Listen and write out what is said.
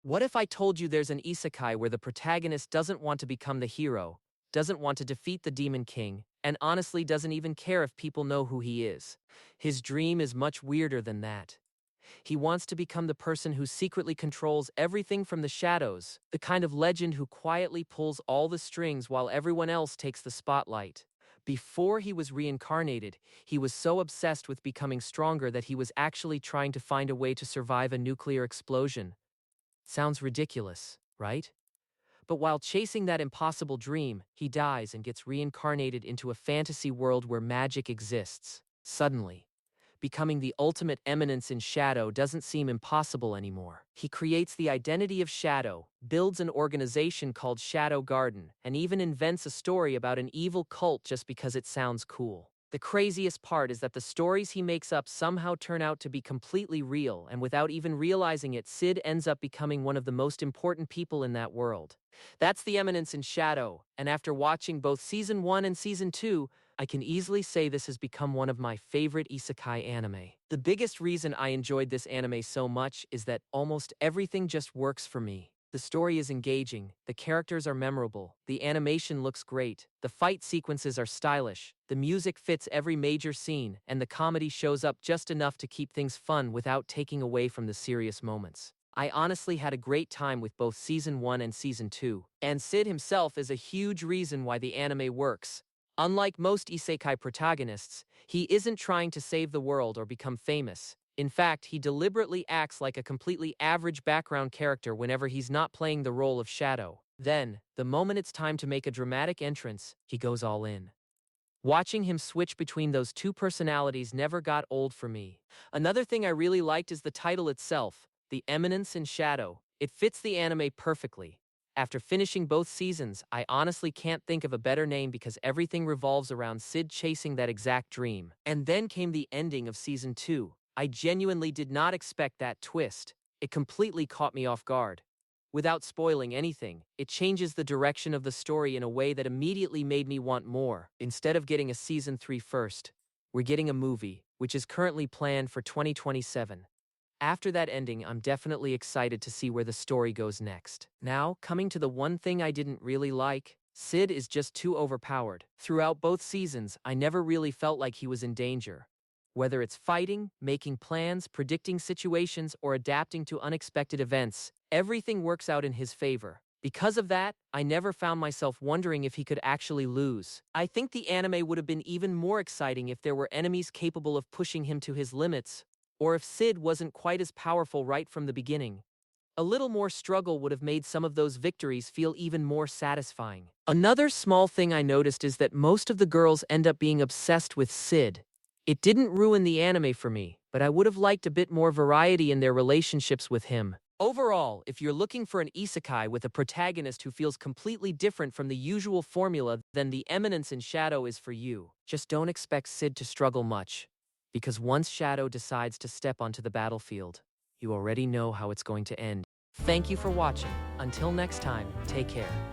What if I told you there's an isekai where the protagonist doesn't want to become the hero, doesn't want to defeat the Demon King, and honestly doesn't even care if people know who he is? His dream is much weirder than that. He wants to become the person who secretly controls everything from the shadows, the kind of legend who quietly pulls all the strings while everyone else takes the spotlight. Before he was reincarnated, he was so obsessed with becoming stronger that he was actually trying to find a way to survive a nuclear explosion. Sounds ridiculous, right? But while chasing that impossible dream, he dies and gets reincarnated into a fantasy world where magic exists. Suddenly, becoming the ultimate eminence in Shadow doesn't seem impossible anymore. He creates the identity of Shadow, builds an organization called Shadow Garden, and even invents a story about an evil cult just because it sounds cool. The craziest part is that the stories he makes up somehow turn out to be completely real, and without even realizing it, Sid ends up becoming one of the most important people in that world. That's the Eminence in Shadow, and after watching both Season 1 and Season 2, I can easily say this has become one of my favorite isekai anime. The biggest reason I enjoyed this anime so much is that almost everything just works for me. The story is engaging, the characters are memorable, the animation looks great, the fight sequences are stylish, the music fits every major scene, and the comedy shows up just enough to keep things fun without taking away from the serious moments. I honestly had a great time with both Season 1 and Season 2, and Sid himself is a huge reason why the anime works. Unlike most isekai protagonists, he isn't trying to save the world or become famous. In fact, he deliberately acts like a completely average background character whenever he's not playing the role of Shadow. Then, the moment it's time to make a dramatic entrance, he goes all in. Watching him switch between those two personalities never got old for me. Another thing I really liked is the title itself, The Eminence in Shadow. It fits the anime perfectly. After finishing both seasons, I honestly can't think of a better name because everything revolves around Sid chasing that exact dream. And then came the ending of Season 2. I genuinely did not expect that twist. It completely caught me off guard. Without spoiling anything, it changes the direction of the story in a way that immediately made me want more. Instead of getting a Season 3 first, we're getting a movie, which is currently planned for 2027. After that ending, I'm definitely excited to see where the story goes next. Now, coming to the one thing I didn't really like, Sid is just too overpowered. Throughout both seasons, I never really felt like he was in danger. Whether it's fighting, making plans, predicting situations, or adapting to unexpected events, everything works out in his favor. Because of that, I never found myself wondering if he could actually lose. I think the anime would have been even more exciting if there were enemies capable of pushing him to his limits, or if Sid wasn't quite as powerful right from the beginning. A little more struggle would have made some of those victories feel even more satisfying. Another small thing I noticed is that most of the girls end up being obsessed with Sid. It didn't ruin the anime for me, but I would have liked a bit more variety in their relationships with him. Overall, if you're looking for an isekai with a protagonist who feels completely different from the usual formula, then The Eminence in Shadow is for you. Just don't expect Sid to struggle much, because once Shadow decides to step onto the battlefield, you already know how it's going to end. Thank you for watching. Until next time, take care.